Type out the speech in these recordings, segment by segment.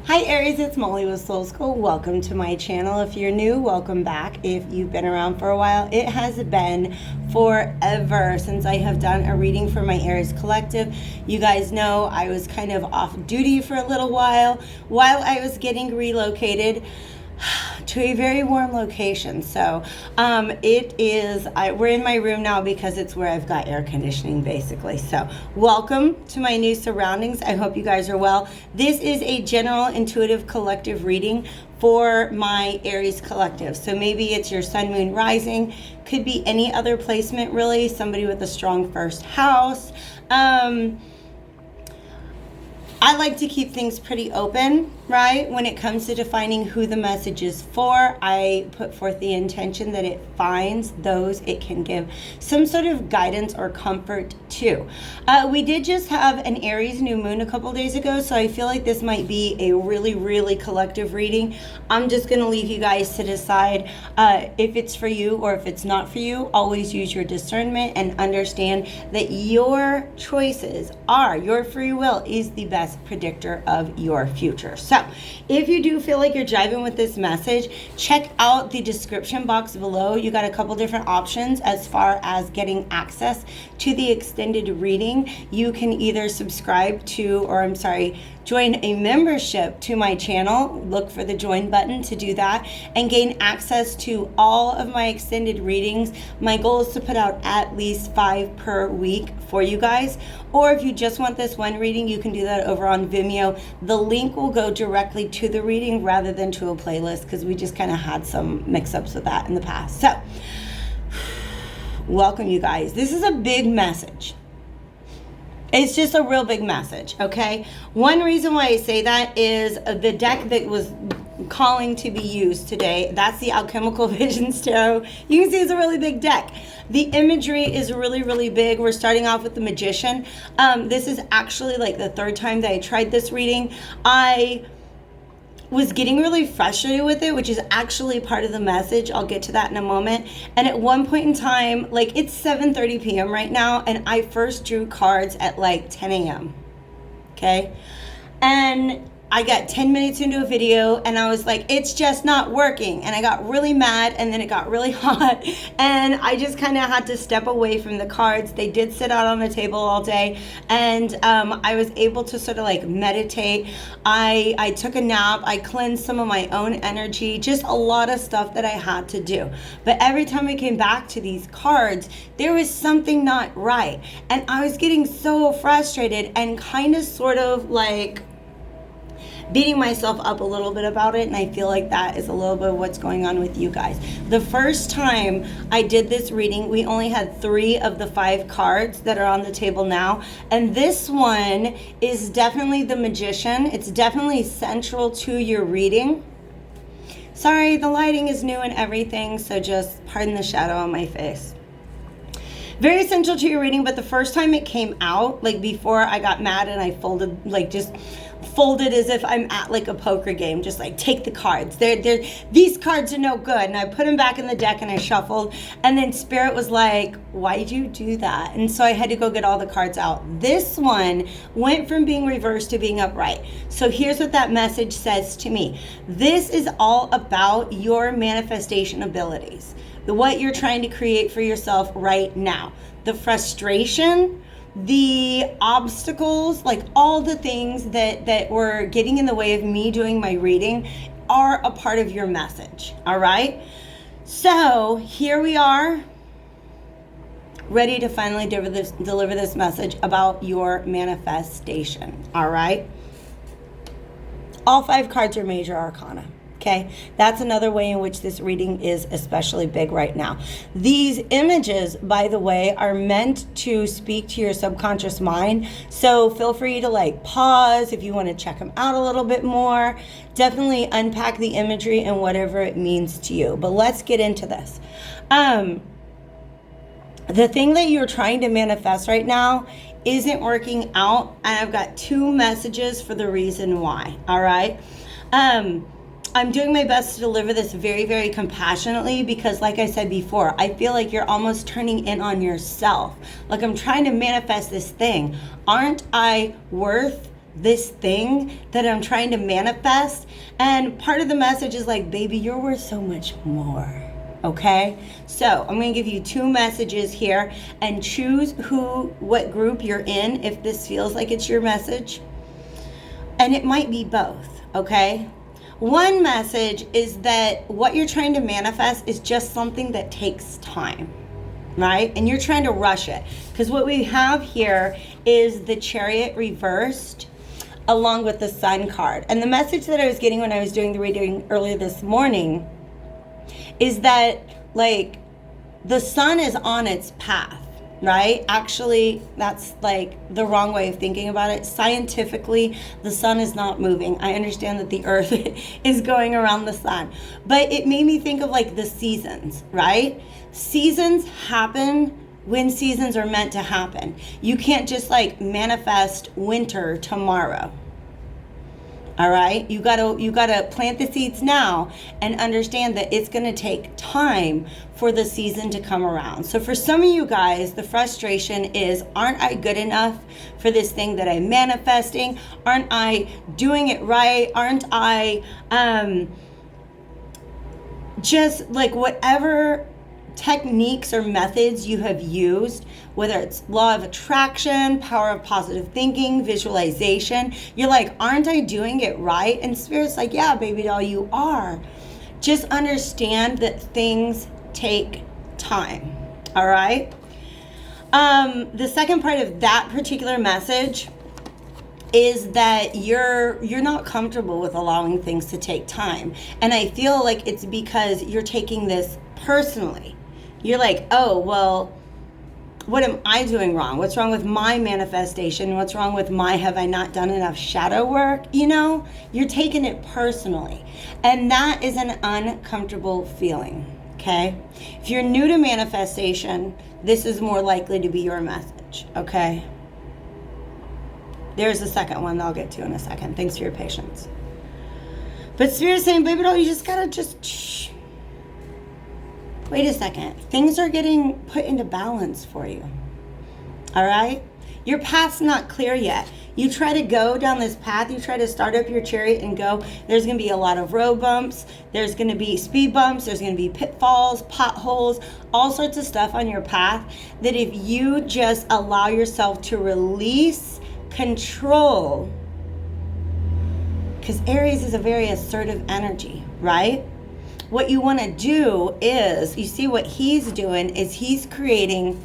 Hi Aries, it's Molly with Soul School. Welcome to my channel. If you're new, welcome back. If you've been around for a while, it has been forever since I have done a reading for my Aries collective. You guys know I was kind of off duty for a little while I was getting relocated to a very warm location. So we're in my room now because it's where I've got air conditioning basically. So welcome to my new surroundings. I hope you guys are well. This is a general intuitive collective reading for my Aries collective. So maybe it's your sun, moon, rising, could be any other placement really, somebody with a strong first house. I like to keep things pretty open, right? When it comes to defining who the message is for, I put forth the intention that it finds those it can give some sort of guidance or comfort to. We did just have an Aries new moon a couple days ago, so I feel like this might be a really, really collective reading. I'm just going to leave you guys to decide if it's for you or if it's not for you. Always use your discernment and understand that your choices are, your free will is the best predictor of your future. So if you do feel like you're jiving with this message, check out the description box below. You got a couple different options as far as getting access to the extended reading. You can either join a membership to my channel. Look for the join button to do that and gain access to all of my extended readings. My goal is to put out at least 5 per week for you guys. Or if you just want this one reading, you can do that over on Vimeo. The link will go directly to the reading rather than to a playlist because we just kind of had some mix-ups with that in the past. So, welcome you guys. This is a big message. It's just a real big message, okay? One reason why I say that is the deck that was calling to be used today, that's the Alchemical Visions Tarot. You can see it's a really big deck. The imagery is really, really big. We're starting off with the Magician. This is actually like the third time that I tried this reading. I was getting really frustrated with it, which is actually part of the message. I'll get to that in a moment. And at one point in time, like it's 7:30 p.m. right now, and I first drew cards at like 10 a.m. Okay? And I got 10 minutes into a video and I was like, it's just not working. And I got really mad and then it got really hot. And I just kind of had to step away from the cards. They did sit out on the table all day. And I was able to sort of like meditate. I took a nap. I cleansed some of my own energy. Just a lot of stuff that I had to do. But every time I came back to these cards, there was something not right. And I was getting so frustrated and kind of sort of like beating myself up a little bit about it, and I feel like that is a little bit of what's going on with you guys. The first time I did this reading, we only had 3 of the 5 cards that are on the table now, and this one is definitely the Magician. It's definitely central to your reading. Sorry, the lighting is new and everything, so just pardon the shadow on my face. Very central to your reading, but the first time it came out, like before I got mad and I folded, like just folded as if I'm at like a poker game, just like take the cards. These cards are no good. And I put them back in the deck and I shuffled. And then Spirit was like, why'd you do that? And so I had to go get all the cards out. This one went from being reversed to being upright. So here's what that message says to me. This is all about your manifestation abilities. What you're trying to create for yourself right now. The frustration, the obstacles, like all the things that were getting in the way of me doing my reading are a part of your message, all right? So here we are, ready to finally deliver this message about your manifestation, all right? All 5 cards are major arcana. Okay, that's another way in which this reading is especially big right now. These images, by the way, are meant to speak to your subconscious mind. So feel free to like pause if you want to check them out a little bit more. Definitely unpack the imagery and whatever it means to you. But let's get into this. The thing that you're trying to manifest right now isn't working out. And I've got 2 messages for the reason why. All right. I'm doing my best to deliver this very, very compassionately because, like I said before, I feel like you're almost turning in on yourself. Like I'm trying to manifest this thing. Aren't I worth this thing that I'm trying to manifest. And part of the message is like, baby, you're worth so much more. Okay, so I'm going to give you 2 messages here and choose what group you're in if this feels like it's your message. And it might be both, okay? One message is that what you're trying to manifest is just something that takes time, right? And you're trying to rush it. Because what we have here is the Chariot reversed along with the Sun card. And the message that I was getting when I was doing the reading earlier this morning is that, like, the Sun is on its path, right? Actually, that's like the wrong way of thinking about it. Scientifically, the Sun is not moving. I understand that the Earth is going around the Sun, but it made me think of like the seasons, right? Seasons happen when seasons are meant to happen. You can't just like manifest winter tomorrow. All right, you gotta plant the seeds now and understand that it's gonna take time for the season to come around. So for some of you guys, the frustration is, aren't I good enough for this thing that I'm manifesting? Aren't I doing it right? Aren't I just like whatever techniques or methods you have used, whether it's law of attraction, power of positive thinking, visualization, you're like, aren't I doing it right? And Spirit's like, yeah, baby doll, you are. Just understand that things take time, all right? The second part of that particular message is that you're not comfortable with allowing things to take time. And I feel like it's because you're taking this personally. You're like, oh, well, what am I doing wrong? What's wrong with my manifestation? What's wrong with have I not done enough shadow work? You know, you're taking it personally. And that is an uncomfortable feeling, okay? If you're new to manifestation, this is more likely to be your message, okay? There's the second one that I'll get to in a second. Thanks for your patience. But Spirit's saying, baby doll, you just gotta shh. Wait a second. Things are getting put into balance for you. All right? Your path's not clear yet. You try to go down this path. You try to start up your chariot and go. There's going to be a lot of road bumps. There's going to be speed bumps. There's going to be pitfalls, potholes, all sorts of stuff on your path that if you just allow yourself to release control, because Aries is a very assertive energy, right? What you want to do is, you see what he's doing is he's creating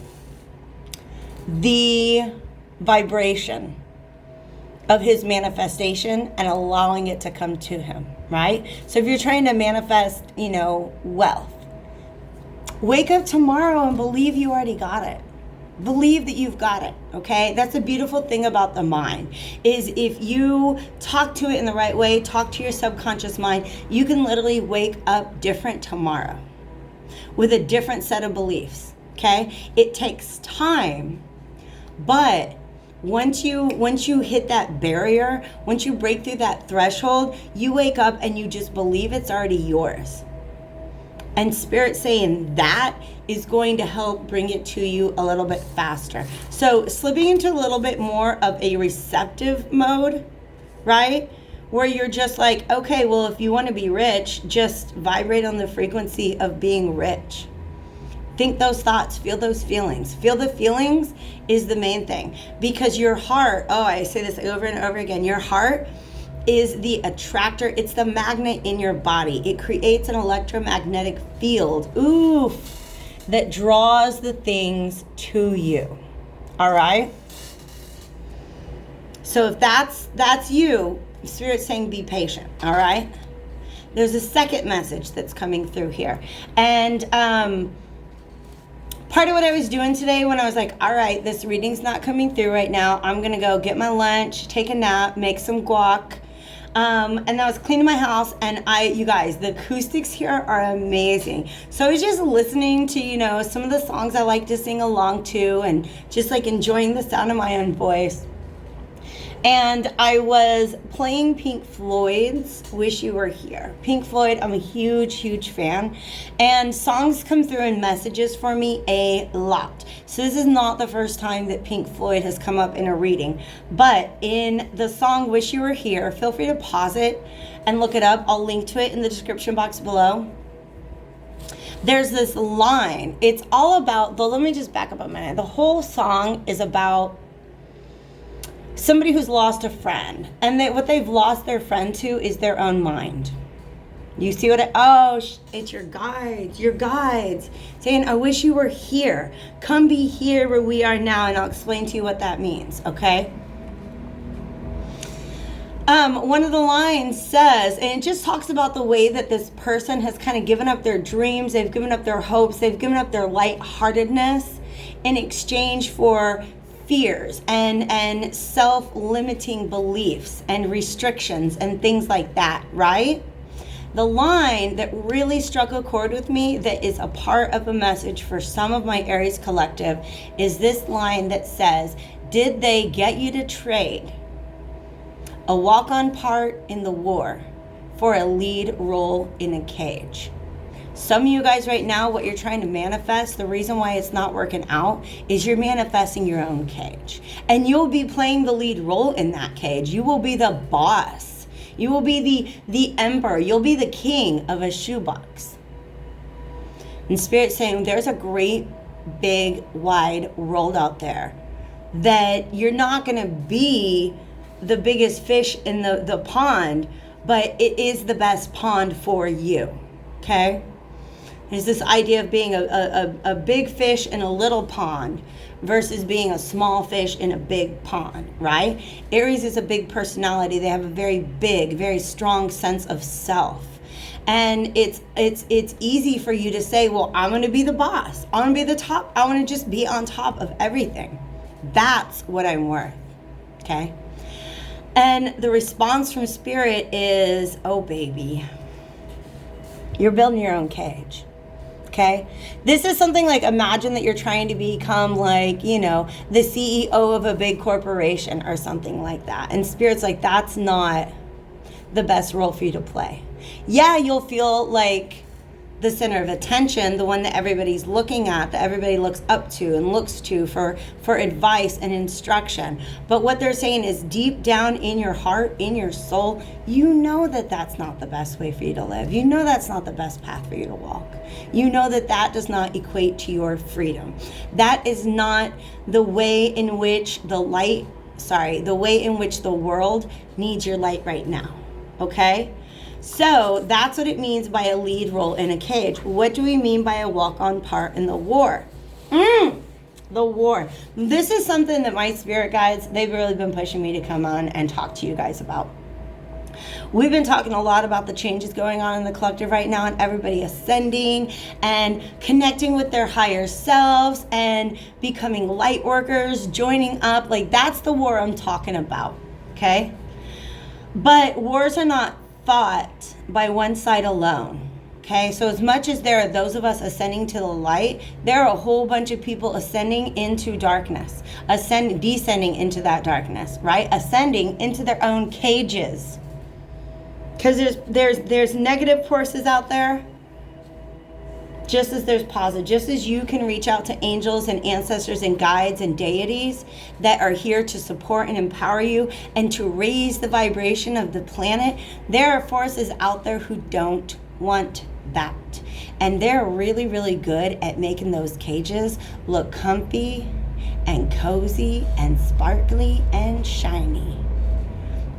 the vibration of his manifestation and allowing it to come to him, right? So if you're trying to manifest, wealth, wake up tomorrow and believe you already got it. Believe that you've got it, okay? That's a beautiful thing about the mind, is if you talk to it in the right way, talk to your subconscious mind, you can literally wake up different tomorrow with a different set of beliefs, okay? It takes time, but once you hit that barrier, once you break through that threshold, you wake up and you just believe it's already yours. And Spirit saying that is going to help bring it to you a little bit faster. So slipping into a little bit more of a receptive mode, right? Where you're just like, okay, well, if you want to be rich, just vibrate on the frequency of being rich. Think those thoughts, feel those feelings. Feel the feelings is the main thing. Because your heart, I say this over and over again, your heart is the attractor. It's the magnet in your body. It creates an electromagnetic field, that draws the things to you. All right? So if that's you, Spirit's saying be patient, all right? There's a second message that's coming through here. And part of what I was doing today when I was like, all right, this reading's not coming through right now. I'm going to go get my lunch, take a nap, make some guac. And I was cleaning my house, and you guys, the acoustics here are amazing. So I was just listening to, some of the songs I like to sing along to, and just like enjoying the sound of my own voice. And I was playing Pink Floyd's Wish You Were Here. Pink Floyd, I'm a huge fan. And songs come through in messages for me a lot. So this is not the first time that Pink Floyd has come up in a reading. But in the song Wish You Were Here, feel free to pause it and look it up. I'll link to it in the description box below. There's this line. It's all about, let me just back up a minute. The whole song is about somebody who's lost a friend, and what they've lost their friend to is their own mind. You see what it's your guides saying, I wish you were here. Come be here where we are now, and I'll explain to you what that means, okay? One of the lines says, and it just talks about the way that this person has kind of given up their dreams, they've given up their hopes, they've given up their lightheartedness in exchange for fears and self-limiting beliefs and restrictions and things like that, right? The line that really struck a chord with me, that is a part of a message for some of my Aries collective, is this line that says, did they get you to trade a walk-on part in the war for a lead role in a cage? Some of you guys right now, what you're trying to manifest, the reason why it's not working out is you're manifesting your own cage. And you'll be playing the lead role in that cage. You will be the boss. You will be the emperor. You'll be the king of a shoebox. And Spirit's saying there's a great, big, wide world out there that you're not going to be the biggest fish in the pond, but it is the best pond for you, okay? There's this idea of being a big fish in a little pond versus being a small fish in a big pond, right? Aries is a big personality. They have a very big, very strong sense of self. And it's easy for you to say, well, I'm going to be the boss. I want to be the top. I want to just be on top of everything. That's what I'm worth, okay? And the response from Spirit is, oh, baby, you're building your own cage. Okay, this is something like, imagine that you're trying to become like, the CEO of a big corporation or something like that. And Spirit's like, that's not the best role for you to play. Yeah, you'll feel like the center of attention, the one that everybody's looking at, that everybody looks up to and looks to for advice and instruction. But what they're saying is, deep down in your heart, in your soul, you know that that's not the best way for you to live. You know that's not the best path for you to walk. You know that that does not equate to your freedom. That is not the way in which the way in which the world needs your light right now, okay? So that's what it means by a lead role in a cage. What do we mean by a walk-on part in the war? The war. This is something that my spirit guides, they've really been pushing me to come on and talk to you guys about. We've been talking a lot about the changes going on in the collective right now, and everybody ascending and connecting with their higher selves and becoming light workers, joining up. Like, that's the war I'm talking about, okay? But wars are not fought by one side alone, okay? So as much as there are those of us ascending to the light, there are a whole bunch of people ascending into darkness, descending into that darkness, right? Ascending into their own cages. Because there's negative forces out there, just as there's positive. Just as you can reach out to angels and ancestors and guides and deities that are here to support and empower you and to raise the vibration of the planet, there are forces out there who don't want that. And they're really, really good at making those cages look comfy and cozy and sparkly and shiny.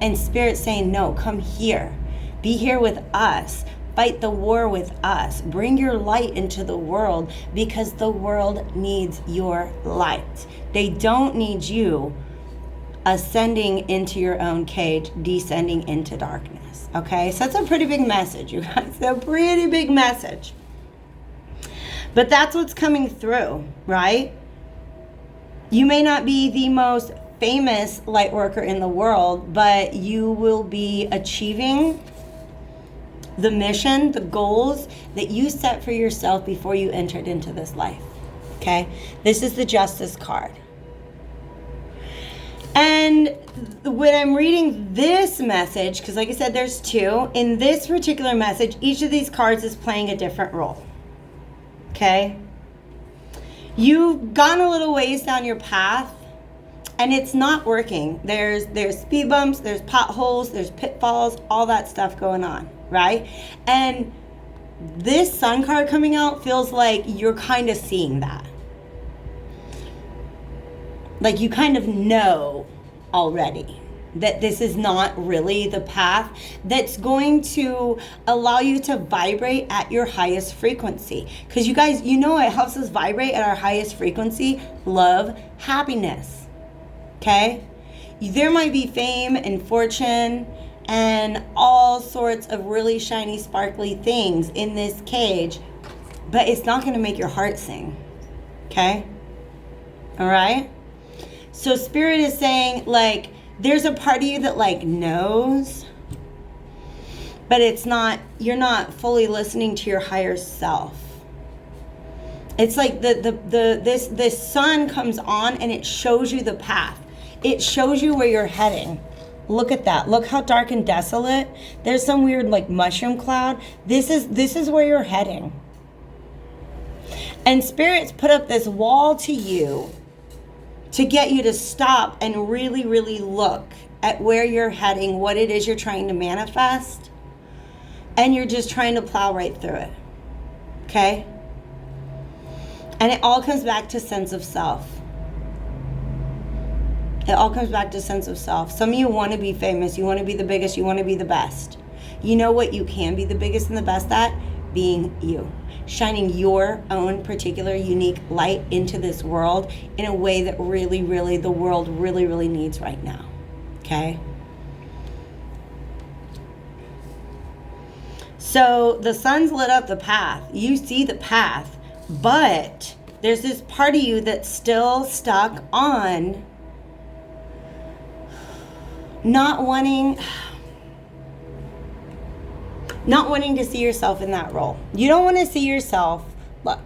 And Spirit's saying, no, come here. Be here with us. Fight the war with us. Bring your light into the world, because the world needs your light. They don't need you ascending into your own cage, descending into darkness. Okay? So that's a pretty big message, you guys. It's a pretty big message. But that's what's coming through, right? You may not be the most famous light worker in the world, but you will be achieving the mission, the goals that you set for yourself before you entered into this life, okay? This is the Justice card. And when I'm reading this message, because like I said, there's two, in this particular message, each of these cards is playing a different role. Okay? You've gone a little ways down your path, and it's not working. There's speed bumps, there's potholes, there's pitfalls, all that stuff going on, right? And this Sun card coming out feels like you're kind of seeing that. Like you kind of know already that this is not really the path that's going to allow you to vibrate at your highest frequency. Because you guys, you know it helps us vibrate at our highest frequency. Love, happiness. Okay? There might be fame and fortune and all sorts of really shiny, sparkly things in this cage, but it's not going to make your heart sing. Okay? All right? So Spirit is saying, like, there's a part of you that, like, knows, but it's not, you're not fully listening to your higher self. It's like this sun comes on and it shows you the path. It shows you where you're heading. Look at that. Look how dark and desolate. There's some weird, like, mushroom cloud. This is where you're heading. And Spirit's put up this wall to you to get you to stop and really, really look at where you're heading, what it is you're trying to manifest, and you're just trying to plow right through it. Okay? And it all comes back to sense of self. It all comes back to sense of self. Some of you want to be famous, you want to be the biggest, you want to be the best. You know what you can be the biggest and the best at? Being you. Shining your own particular unique light into this world in a way that really, really, the world really, really needs right now. Okay? So the sun's lit up the path. You see the path, but there's this part of you that's still stuck on not wanting to see yourself in that role. You don't want to see yourself, look,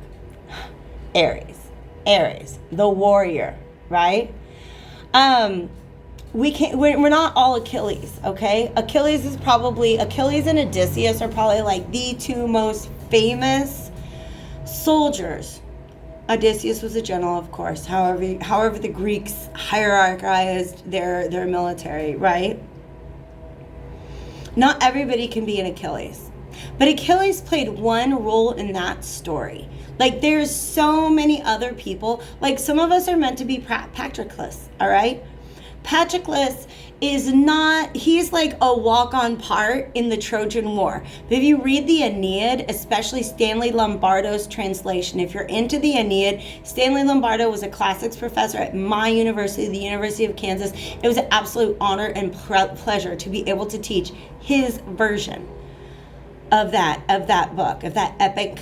Aries, the warrior, right? We're not all Achilles, okay? Achilles and Odysseus are probably like the two most famous soldiers. Odysseus was a general, of course, however the Greeks hierarchized their military, right? Not everybody can be an Achilles. But Achilles played one role in that story. Like, there's so many other people. Like, some of us are meant to be Patroclus, all right? Patroclus is not, he's like a walk-on part in the Trojan War. But if you read the Aeneid, especially Stanley Lombardo's translation, if you're into the Aeneid, Stanley Lombardo was a classics professor at my university, the University of Kansas. It was an absolute honor and pleasure to be able to teach his version of that book, of that epic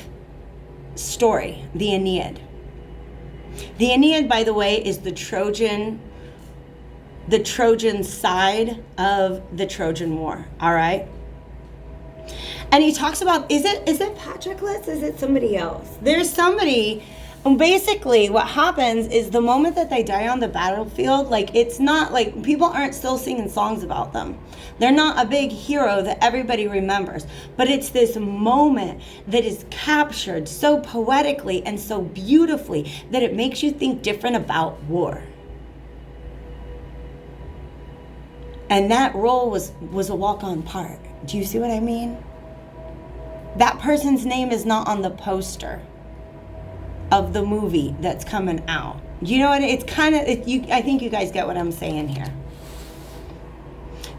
story, the Aeneid. The Aeneid, by the way, is the Trojan side of the Trojan War, all right? And he talks about, is it Patroclus? Is it somebody else? There's somebody, and basically what happens is the moment that they die on the battlefield, like, it's not like, people aren't still singing songs about them. They're not a big hero that everybody remembers, but it's this moment that is captured so poetically and so beautifully that it makes you think different about war. And that role was a walk-on part. Do you see what I mean? That person's name is not on the poster of the movie that's coming out. You know what? It's kind of, I think you guys get what I'm saying here.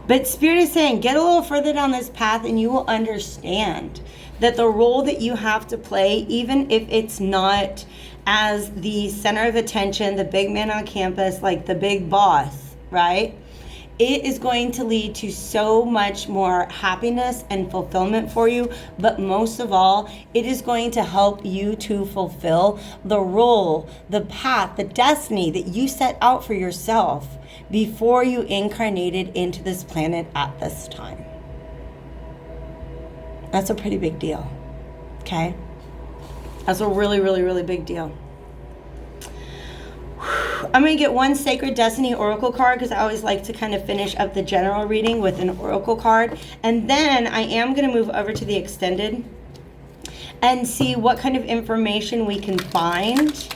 But Spirit is saying, get a little further down this path and you will understand that the role that you have to play, even if it's not as the center of attention, the big man on campus, like the big boss, right? It is going to lead to so much more happiness and fulfillment for you. But most of all, it is going to help you to fulfill the role, the path, the destiny that you set out for yourself before you incarnated into this planet at this time. That's a pretty big deal, okay? That's a really, really, really big deal. I'm going to get one Sacred Destiny Oracle card because I always like to kind of finish up the general reading with an Oracle card. And then I am going to move over to the extended and see what kind of information we can find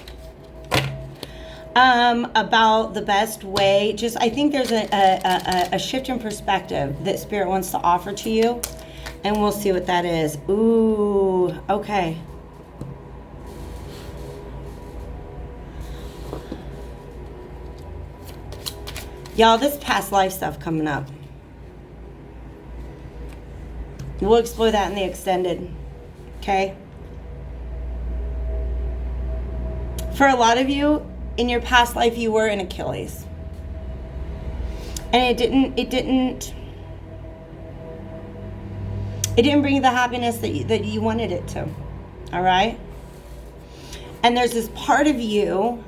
about the best way. Just, I think there's a shift in perspective that Spirit wants to offer to you. And we'll see what that is. Ooh, okay. Y'all, this past life stuff coming up. We'll explore that in the extended. Okay? For a lot of you, in your past life, you were an Achilles. And it didn't bring you the happiness that you wanted it to. All right? And there's this part of you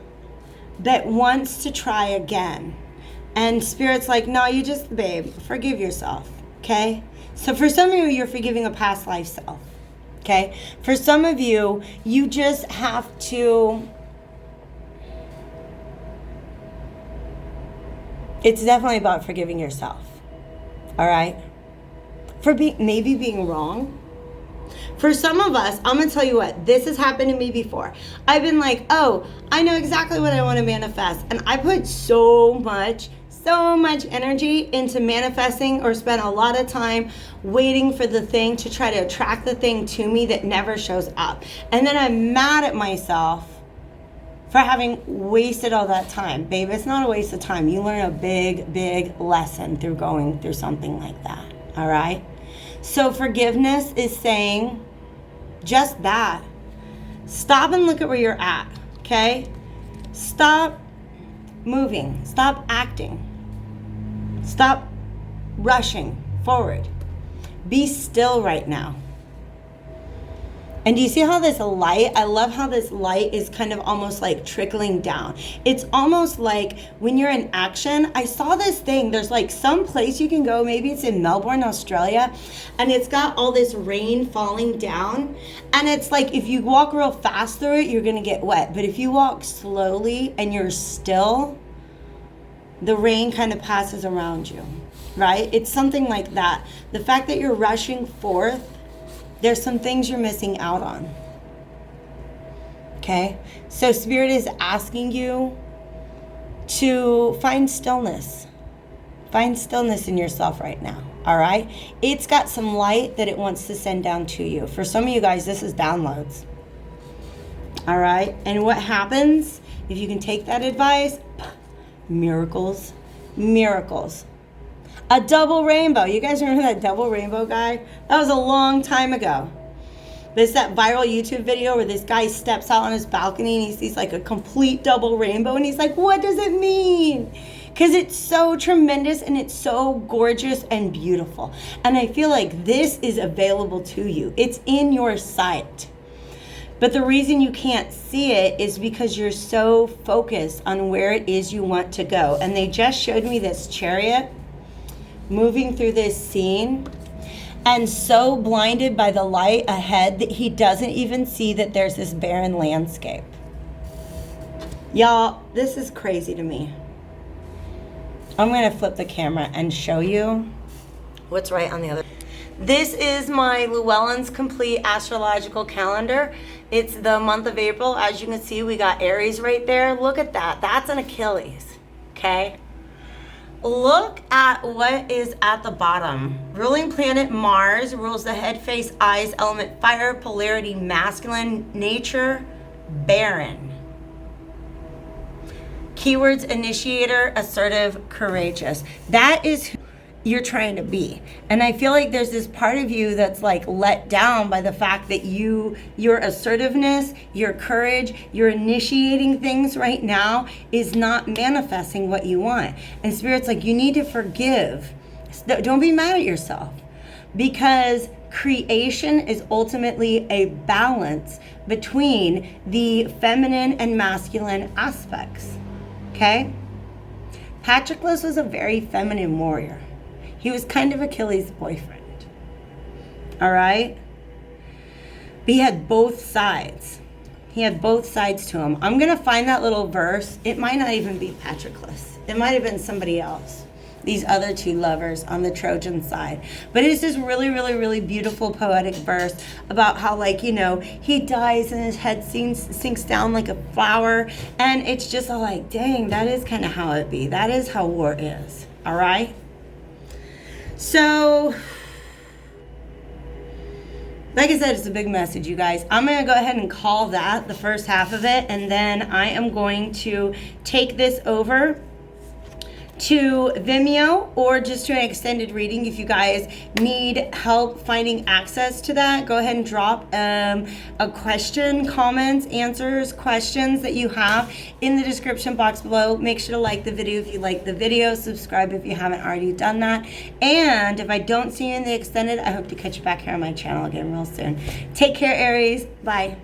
that wants to try again. And Spirit's like, no, you just, babe, forgive yourself. Okay? So for some of you, you're forgiving a past life self. Okay? For some of you, you just have to... It's definitely about forgiving yourself. All right? For maybe being wrong. For some of us, I'm going to tell you what, this has happened to me before. I've been like, oh, I know exactly what I want to manifest. And I put so much energy into manifesting, or spent a lot of time waiting for the thing to try to attract the thing to me that never shows up. And then I'm mad at myself for having wasted all that time. Babe, it's not a waste of time. You learn a big lesson through going through something like that. All right? So forgiveness is saying just that. Stop and look at where you're at. Okay? Stop moving. Stop acting. Stop rushing forward. Be still right now. And do you see how this light, I love how this light is kind of almost like trickling down. It's almost like when you're in action, I saw this thing, there's like some place you can go, maybe it's in Melbourne, Australia, and it's got all this rain falling down. And it's like if you walk real fast through it, you're gonna get wet. But if you walk slowly and you're still, the rain kind of passes around you, right? It's something like that. The fact that you're rushing forth, there's some things you're missing out on. Okay? So Spirit is asking you to find stillness. Find stillness in yourself right now. All right? It's got some light that it wants to send down to you. For some of you guys, this is downloads. All right? And what happens if you can take that advice? Miracles. Miracles. A double rainbow. You guys remember that double rainbow guy? That was a long time ago. There's that viral YouTube video where this guy steps out on his balcony and he sees like a complete double rainbow and he's like, what does it mean? Because it's so tremendous and it's so gorgeous and beautiful. And I feel like this is available to you. It's in your sight. But the reason you can't see it is because you're so focused on where it is you want to go. And they just showed me this chariot moving through this scene and so blinded by the light ahead that he doesn't even see that there's this barren landscape. Y'all, this is crazy to me. I'm going to flip the camera and show you what's right on the other. This is my Llewellyn's complete astrological calendar. It's the month of April. As you can see, we got Aries right there. Look at that. That's an Achilles. Okay? Look at what is at the bottom. Ruling planet Mars rules the head, face, eyes, element fire, polarity masculine, nature barren. Keywords initiator, assertive, courageous. That is who you're trying to be. And I feel like there's this part of you that's like let down by the fact that your assertiveness, your courage, your initiating things right now is not manifesting what you want. And Spirit's like, you need to forgive. Don't be mad at yourself, because creation is ultimately a balance between the feminine and masculine aspects. Okay? Patroclus was a very feminine warrior. He was kind of Achilles' boyfriend. All right? But he had both sides. He had both sides to him. I'm going to find that little verse. It might not even be Patroclus. It might have been somebody else. These other two lovers on the Trojan side. But it's this really, really, really beautiful poetic verse about how, like, you know, he dies and his head sinks down like a flower. And it's just all like, dang, that is kind of how it be. That is how war is. All right? So, like I said, it's a big message, you guys. I'm going to go ahead and call that the first half of it. And then I am going to take this over to Vimeo or just to an extended reading. If you guys need help finding access to that, go ahead and drop a question, comments, answers, questions that you have in the description box below. Make sure to like the video if you like the video, subscribe if you haven't already done that, and if I don't see you in the extended, I hope to catch you back here on my channel again real soon. Take care, Aries. Bye.